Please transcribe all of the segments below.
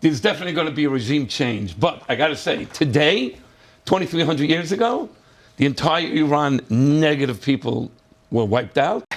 There's definitely going to be a regime change, but I got to say, today, 2300 years ago, the entire Iran negative people were wiped out.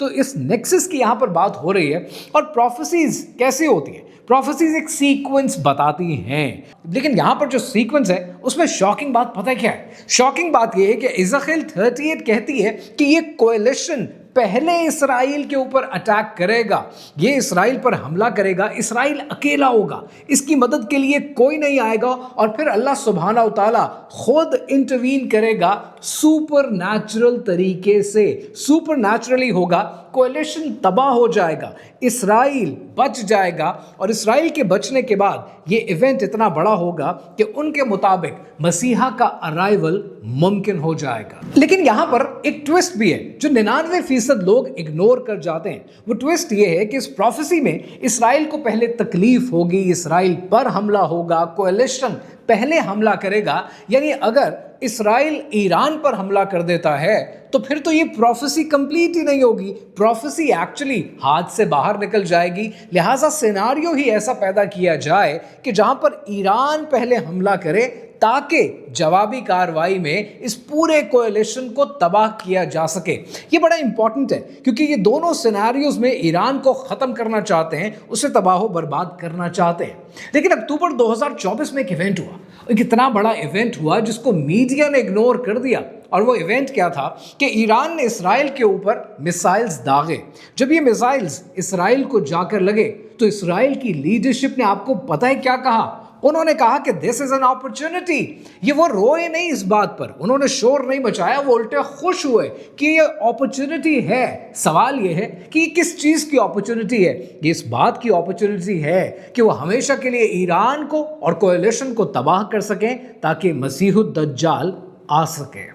تو اس nexus کی یہاں پر بات ہو رہی ہے. اور prophecies کیسے ہوتی ہیں؟ پروفیسیز ایک سیکوینس بتاتی ہیں، لیکن یہاں پر جو سیکوینس ہے اس میں شاکنگ بات پتہ کیا ہے؟ شاکنگ بات یہ ہے کہ ایزیکیل 38 کہتی ہے کہ یہ کولیشن پہلے اسرائیل کے اوپر اٹیک کرے گا، یہ اسرائیل پر حملہ کرے گا، اسرائیل اکیلا ہوگا، اس کی مدد کے لیے کوئی نہیں آئے گا، اور پھر اللہ سبحانہ و تعالیٰ خود انٹروین کرے گا سپر نیچرل طریقے سے، سپر نیچرلی ہوگا، کولیشن تباہ ہو جائے گا، اسرائیل بچ جائے گا، اور اسرائیل کے بچنے کے بعد یہ ایونٹ اتنا بڑا ہوگا کہ ان کے مطابق مسیحا کا ارائیول ممکن ہو جائے گا. لیکن یہاں پر ایک ٹویسٹ بھی ہے جو 99% لوگ اگنور کر جاتے ہیں. وہ ٹویسٹ یہ ہے کہ اس پروفیسی میں اسرائیل کو پہلے تکلیف ہوگی، اسرائیل پر حملہ ہوگا، کولیشن پہلے حملہ کرے گا. یعنی اگر اسرائیل ایران پر حملہ کر دیتا ہے تو پھر تو یہ پروفیسی کمپلیٹ ہی نہیں ہوگی، پروفیسی ایکچولی ہاتھ سے باہر نکل جائے گی. لہٰذا سیناریو ہی ایسا پیدا کیا جائے کہ جہاں پر ایران پہلے حملہ کرے تاکہ جوابی کاروائی میں اس پورے کولیشن کو تباہ کیا جا سکے. یہ بڑا امپورٹنٹ ہے کیونکہ یہ دونوں سیناریوز میں ایران کو ختم کرنا چاہتے ہیں، اسے تباہ و برباد کرنا چاہتے ہیں. لیکن اکتوبر 2024 میں ایک ایونٹ ہوا، ایک اتنا بڑا ایونٹ ہوا جس کو میڈیا نے اگنور کر دیا. اور وہ ایونٹ کیا تھا کہ ایران نے اسرائیل کے اوپر میسائلز داغے. جب یہ میسائلز اسرائیل کو جا کر لگے تو اسرائیل کی لیڈرشپ نے آپ کو پتہ ہے کیا کہا؟ انہوں نے کہا کہ دس از این اپرچونٹی. یہ وہ روئے نہیں اس بات پر، انہوں نے شور نہیں مچایا، وہ الٹے خوش ہوئے کہ یہ اپرچونٹی ہے. سوال یہ ہے کہ یہ کس چیز کی اپرچونٹی ہے؟ یہ اس بات کی اپرچونٹی ہے کہ وہ ہمیشہ کے لیے ایران کو اور کولیشن کو تباہ کر سکیں تاکہ مسیح الدجال آ سکے.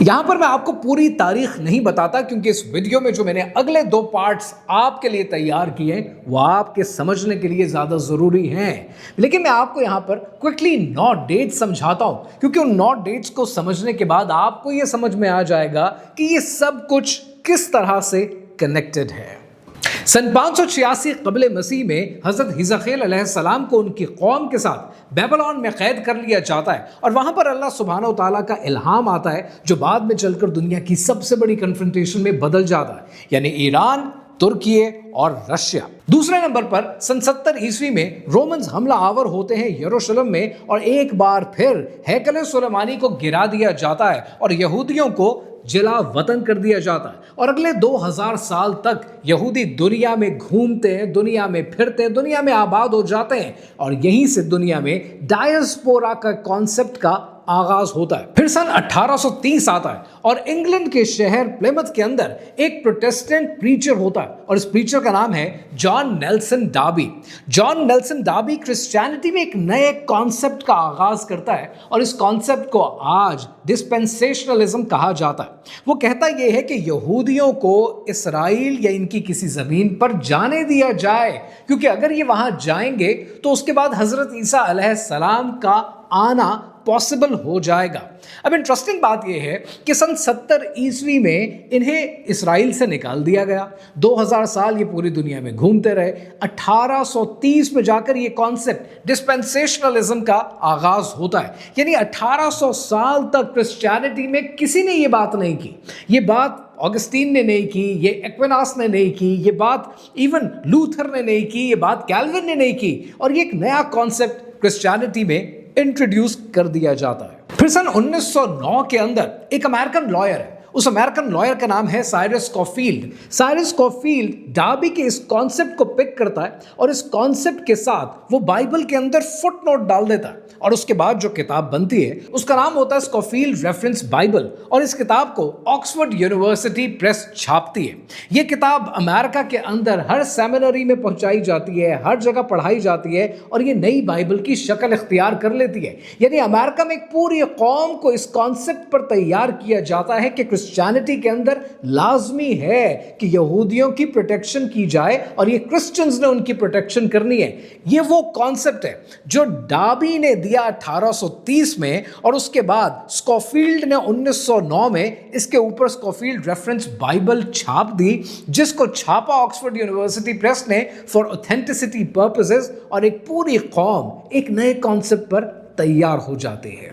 یہاں پر میں آپ کو پوری تاریخ نہیں بتاتا کیونکہ اس ویڈیو میں جو میں نے اگلے 2 پارٹس آپ کے لیے تیار کیے وہ آپ کے سمجھنے کے لیے زیادہ ضروری ہیں. لیکن میں آپ کو یہاں پر کوئکلی 9 ڈیٹ سمجھاتا ہوں کیونکہ ان 9 ڈیٹس کو سمجھنے کے بعد آپ کو یہ سمجھ میں آ جائے گا کہ یہ سب کچھ کس طرح سے کنیکٹڈ ہے. سن 586 قبل مسیح میں حضرت حزقیل علیہ السلام کو ان کی قوم کے ساتھ بیبلون میں قید کر لیا جاتا ہے، اور وہاں پر اللہ سبحانہ و تعالیٰ کا الہام آتا ہے جو بعد میں چل کر دنیا کی سب سے بڑی کنفرنٹیشن میں بدل جاتا ہے، یعنی ایران، ترکیے اور رشیا. دوسرے نمبر پر سن 70 عیسوی میں رومنز حملہ آور ہوتے ہیں یروشلم میں، اور ایک بار پھر ہیکل سلیمانی کو گرا دیا جاتا ہے اور یہودیوں کو جلا وطن کر دیا جاتا ہے. اور اگلے 2000 سال تک یہودی دنیا میں گھومتے ہیں، دنیا میں پھرتے ہیں، دنیا میں آباد ہو جاتے ہیں، اور یہیں سے دنیا میں ڈائسپورا کا کانسیپٹ کا آغاز ہوتا ہے. پھر سن 1830 آتا ہے اور انگلینڈ کے شہر پلیمتھ کے اندر ایک پروٹیسٹنٹ پریچر ہوتا ہے، اور اس پریچر کا نام ہے جان نیلسن ڈاربی. جان نیلسن ڈاربی کرسچینٹی میں ایک نئے کانسیپٹ کا آغاز کرتا ہے، اور اس کانسیپٹ کو آج ڈسپینسیشنلزم کہا جاتا ہے. وہ کہتا یہ ہے کہ یہودیوں کو اسرائیل یا ان کی کسی زمین پر جانے دیا جائے، کیونکہ اگر یہ وہاں جائیں گے تو اس کے بعد حضرت عیسیٰ علیہ السلام کا آنا پاسبل ہو جائے گا. اب انٹرسٹنگ بات یہ ہے کہ سن 70 عیسوی میں انہیں اسرائیل سے نکال دیا گیا. 2000 سال یہ پوری دنیا میں گھومتے رہے. 1830 میں جا کر یہ کانسیپٹ ڈسپینسیشنلزم کا آغاز ہوتا ہے. یعنی 1800 سال تک کرسچینٹی میں کسی نے یہ بات نہیں کی. یہ بات آگسٹین نے نہیں کی، یہ ایکویناس نے نہیں کی، یہ بات ایون لوتھر نے نہیں کی، یہ بات کیلون نے نہیں کی، اور یہ ایک نیا کانسیپٹ کرسچینٹی میں انٹروڈیوس کر دیا جاتا ہے. پھر سن 1909 کے اندر ایک امریکن لائر ہے، اس امریکن لائر کا نام ہے Cyrus Scofield. Cyrus Scofield Darby کے اس کانسیپٹ کو پک کرتا ہے اور اس کانسیپٹ کے ساتھ وہ بائبل کے اندر فٹ نوٹ ڈال دیتا ہے، اور اس کے بعد جو کتاب بنتی ہے اس کا نام ہوتا ہے اسکوفیلڈ ریفرنس بائبل، اور اس کتاب کو آکسفورڈ یونیورسٹی پریس چھاپتی ہے. یہ کتاب امریکہ کے اندر ہر سیمینری میں پہنچائی جاتی ہے، ہر جگہ پڑھائی جاتی ہے، اور یہ نئی بائبل کی شکل اختیار کر لیتی ہے. یعنی امریکہ میں ایک پوری قوم کو اس کانسیپٹ پر تیار کیا جاتا ہے کہ کرسچینٹی کے اندر لازمی ہے کہ یہودیوں کی پروٹیکشن کی جائے، اور یہ کرسچنز نے ان کی پروٹیکشن کرنی ہے. یہ وہ کانسیپٹ ہے جو ڈاربی نے دیا 1830 میں، اور اس کے بعد اسکوفیلڈ نے 1909 میں اس کے اوپر اسکوفیلڈ ریفرنس بائبل چھاپ دی، جس کو چھاپا آکسفورڈ یونیورسٹی پریس نے فار اوتھینٹسٹی پرپزز، اور ایک پوری قوم ایک نئے کانسیپٹ پر تیار ہو جاتے ہیں.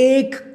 1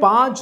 5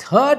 3rd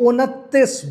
29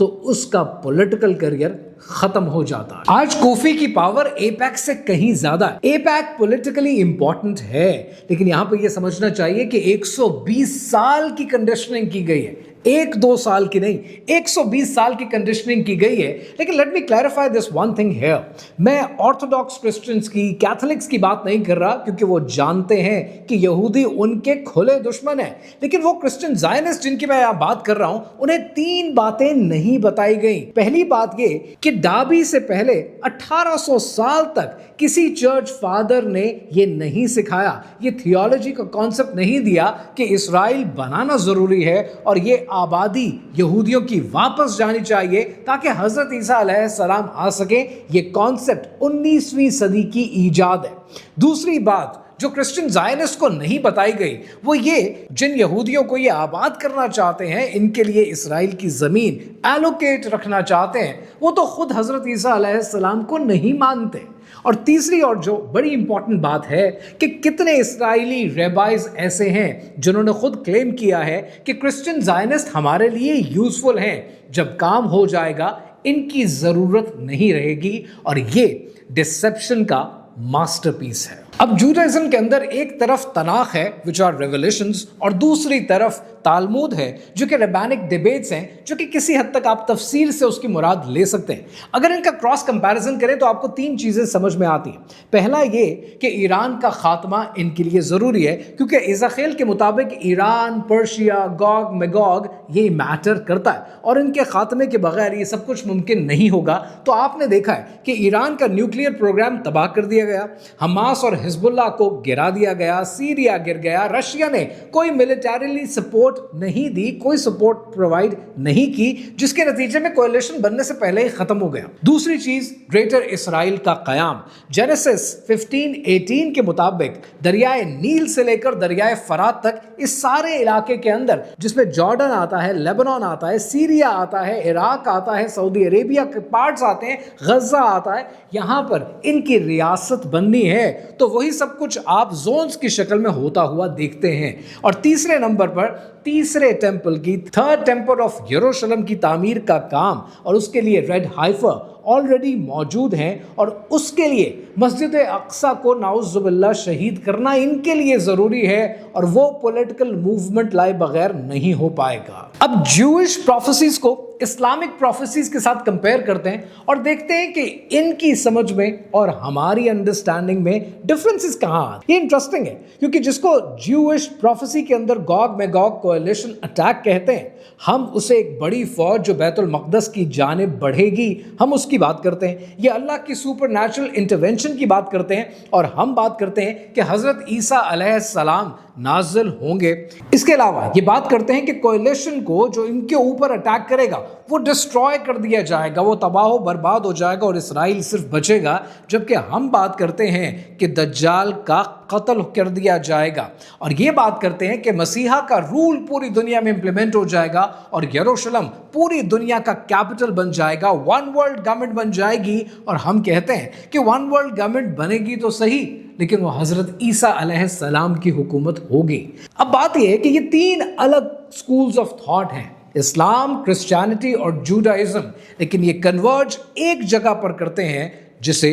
تو اس کا پولیٹیکل کیریئر ختم ہو جاتا ہے۔ آج کوفی کی پاور ایپیک سے کہیں زیادہ ہے۔ ایپیک پولیٹیکلی امپورٹنٹ ہے، لیکن یہاں پہ یہ سمجھنا چاہیے کہ 120 سال کی کنڈیشننگ کی گئی ہے، 1-2 سال کی نہیں، 120 سال کی کنڈیشننگ کی گئی ہے۔ لیکن let me clarify this one thing here, میں آرتھوڈاکس کرسچنز کی، کیتھولکس کی بات نہیں کر رہا، کیونکہ وہ جانتے ہیں کہ یہودی ان کے کھلے دشمن ہیں، لیکن وہ کرسچن زائنسٹ جن کی میں بات کر رہا ہوں، انہیں 3 باتیں نہیں بتائی گئیں۔ پہلی بات یہ کہ ڈابی سے پہلے 1800 سال تک کسی چرچ فادر نے یہ نہیں سکھایا، یہ تھیولوجی کا کانسیپٹ نہیں دیا کہ اسرائیل بنانا ضروری ہے اور یہ آبادی یہودیوں کی واپس جانی چاہیے تاکہ حضرت عیسیٰ علیہ السلام آ سکیں۔ یہ کانسیپٹ 19ویں صدی کی ایجاد ہے۔ دوسری بات جو کرسچن زائنسٹ کو نہیں بتائی گئی وہ یہ، جن یہودیوں کو یہ آباد کرنا چاہتے ہیں، ان کے لیے اسرائیل کی زمین ایلوکیٹ رکھنا چاہتے ہیں، وہ تو خود حضرت عیسیٰ علیہ السلام کو نہیں مانتے۔ اور تیسری اور جو بڑی امپورٹنٹ بات ہے کہ کتنے اسرائیلی ریبائز ایسے ہیں جنہوں نے خود کلیم کیا ہے کہ کرسچن زائنسٹ ہمارے لیے یوزفل ہیں، جب کام ہو جائے گا ان کی ضرورت نہیں رہے گی، اور یہ ڈسیپشن کا ماسٹر پیس ہے۔ اب جوڈائزم کے اندر ایک طرف تناخ ہے which are revelations، اور دوسری طرف تالمود ہے جو کہ ربانک ڈیبیٹس ہیں، جو کہ کسی حد تک آپ تفسیر سے اس کی مراد لے سکتے ہیں۔ اگر ان کا کراس کمپیریزن کریں تو آپ کو 3 چیزیں سمجھ میں آتی ہیں۔ پہلا یہ کہ ایران کا خاتمہ ان کے لیے ضروری ہے، کیونکہ ایزاخیل کے مطابق ایران، پرشیا، گوگ میگوگ یہ میٹر کرتا ہے، اور ان کے خاتمے کے بغیر یہ سب کچھ ممکن نہیں ہوگا۔ تو آپ نے دیکھا ہے کہ ایران کا نیوکلیئر پروگرام تباہ کر دیا گیا، حماس اور حزب اللہ کو گرا دیا گیا، سیریا گر گیا، رشیا نے کوئی ملٹریلی سپورٹ نہیں دی، کوئی سپورٹ پرووائڈ نہیں کی، جس کے نتیجے میں کولیشن بننے سے پہلے ہی ختم ہو گیا۔ دوسری چیز گریٹر اسرائیل کا قیام۔ جینیسس 15:18 کے مطابق دریائے نیل سے لے کر دریائے فرات تک اس سارے علاقے کے اندر، جس میں جارڈن آتا ہے، لیبنان آتا ہے، سیریا آتا ہے، عراق آتا ہے، سعودی عربیہ کے پارٹس آتے ہیں، غزہ آتا ہے، یہاں پر ان کی ریاست بننی ہے تو وہی سب کچھ آپ زونز کی شکل میں ہوتا ہوا دیکھتے ہیں۔ اور تیسرے نمبر پر تیسرے ٹیمپل کی، تھرڈ ٹیمپل آف یروشلم کی تعمیر کا کام، اور اس کے لیے ریڈ ہائفر آلریڈی موجود ہیں، اور اس کے لیے مسجد اقصیٰ کو نعوذ باللہ شہید کرنا ان کے لیے ضروری ہے، اور وہ پولیٹیکل موومنٹ لائے بغیر نہیں ہو پائے گا۔ اب جوئش پروفیسیز کو اسلامک پروفیسیز کے ساتھ کمپیئر کرتے ہیں اور دیکھتے ہیں کہ ان کی سمجھ میں اور ہماری انڈرسٹینڈنگ میں ڈفرنسز کہاں آتے ہیں۔ یہ انٹرسٹنگ ہے، کیونکہ جس کو جوئش پروفیسی کے اندر گوگ میگوگ کولیشن اٹیک کہتے ہیں، ہم اسے ایک بڑی فوج جو بیت المقدس کی جانب بڑھے گی، ہم اس کی بات کرتے ہیں، یہ اللہ کی سپر نیچرل انٹرونشن کی بات کرتے ہیں، اور ہم بات کرتے ہیں کہ حضرت عیسیٰ علیہ السلام نازل ہوں گے۔ اس کے علاوہ یہ بات کرتے ہیں کہ کولیشن کو جو ان کے اوپر اٹیک کرے گا وہ ڈسٹروائے کر دیا جائے گا، وہ تباہ و برباد ہو جائے گا، اور اسرائیل صرف بچے گا، جبکہ ہم بات کرتے ہیں کہ دجال کا قتل کر دیا جائے گا، اور یہ بات کرتے ہیں کہ مسیحا کا رول پوری دنیا میں امپلیمنٹ ہو جائے گا، اور یروشلم پوری دنیا کا کیپٹل بن جائے گا، ون ورلڈ گورنمنٹ بن جائے گی۔ اور ہم کہتے ہیں کہ ون ورلڈ گورنمنٹ بنے گی تو صحیح، لیکن وہ حضرت عیسیٰ علیہ السلام کی حکومت ہوگی۔ اب بات یہ ہے کہ یہ 3 الگ سکولز آف تھاٹ ہیں، اسلام، کرسچینٹی اور جوڈائزم، لیکن یہ کنورج ایک جگہ پر کرتے ہیں جسے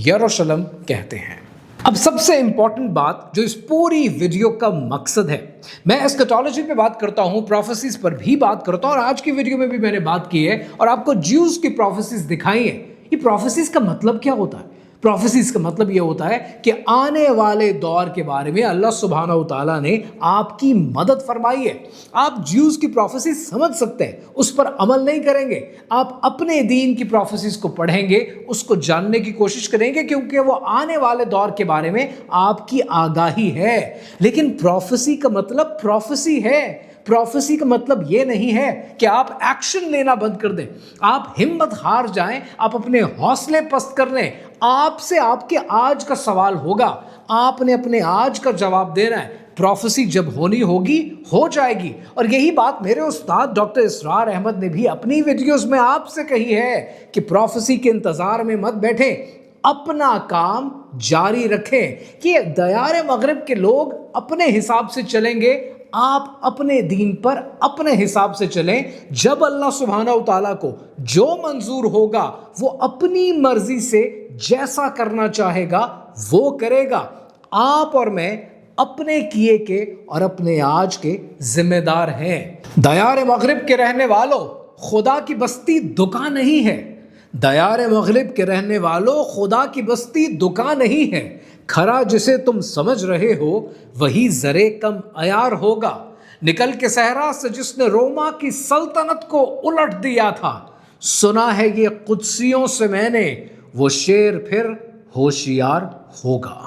یروشلم کہتے ہیں۔ اب سب سے امپورٹنٹ بات جو اس پوری ویڈیو کا مقصد ہے، میں اسکیٹالوجی پہ بات کرتا ہوں، پروفیسیز پر بھی بات کرتا ہوں، اور آج کی ویڈیو میں بھی میں نے بات کی ہے اور آپ کو جیوز کی پروفیسیز دکھائی ہیں۔ یہ پروفیسیز کا مطلب کیا ہوتا ہے؟ پروفیسیز کا مطلب یہ ہوتا ہے کہ آنے والے دور کے بارے میں اللہ سبحانہ و تعالیٰ نے آپ کی مدد فرمائی ہے۔ آپ جیوز کی پروفیسیز سمجھ سکتے ہیں، اس پر عمل نہیں کریں گے، آپ اپنے دین کی پروفیسیز کو پڑھیں گے، اس کو جاننے کی کوشش کریں گے، کیونکہ وہ آنے والے دور کے بارے میں آپ کی آگاہی ہے۔ لیکن پروفیسی کا مطلب پروفیسی ہے، پروفیسی کا مطلب یہ نہیں ہے کہ آپ ایکشن لینا بند کر دیں، آپ ہمت ہار جائیں، آپ اپنے حوصلے پست کر لیں۔ آپ سے آپ کے آج کا سوال ہوگا، آپ نے اپنے آج کا جواب دینا ہے۔ پروفیسی جب ہونی ہوگی ہو جائے گی، اور یہی بات میرے استاد ڈاکٹر اسرار احمد نے بھی اپنی ویڈیوز میں آپ سے کہی ہے کہ پروفیسی کے انتظار میں مت بیٹھیں، اپنا کام جاری رکھیں۔ کہ دیار مغرب کے لوگ اپنے حساب سے چلیں گے، آپ اپنے دین پر اپنے حساب سے چلیں. جب اللہ سبحانہ و تعالیٰ کو جو منظور ہوگا وہ اپنی مرضی سے جیسا کرنا چاہے گا وہ کرے گا. آپ اور میں اپنے کیے کے اور اپنے آج کے ذمہ دار ہیں. دیار مغرب کے رہنے والوں، خدا کی بستی دکان نہیں ہے. دیار مغرب کے رہنے والوں، خدا کی بستی دکان نہیں ہے. کھرا جسے تم سمجھ رہے ہو وہی زرے کم عیار ہوگا. نکل کے صحرا سے جس نے روما کی سلطنت کو الٹ دیا تھا، سنا ہے یہ قدسیوں سے میں نے، وہ شیر پھر ہوشیار ہوگا.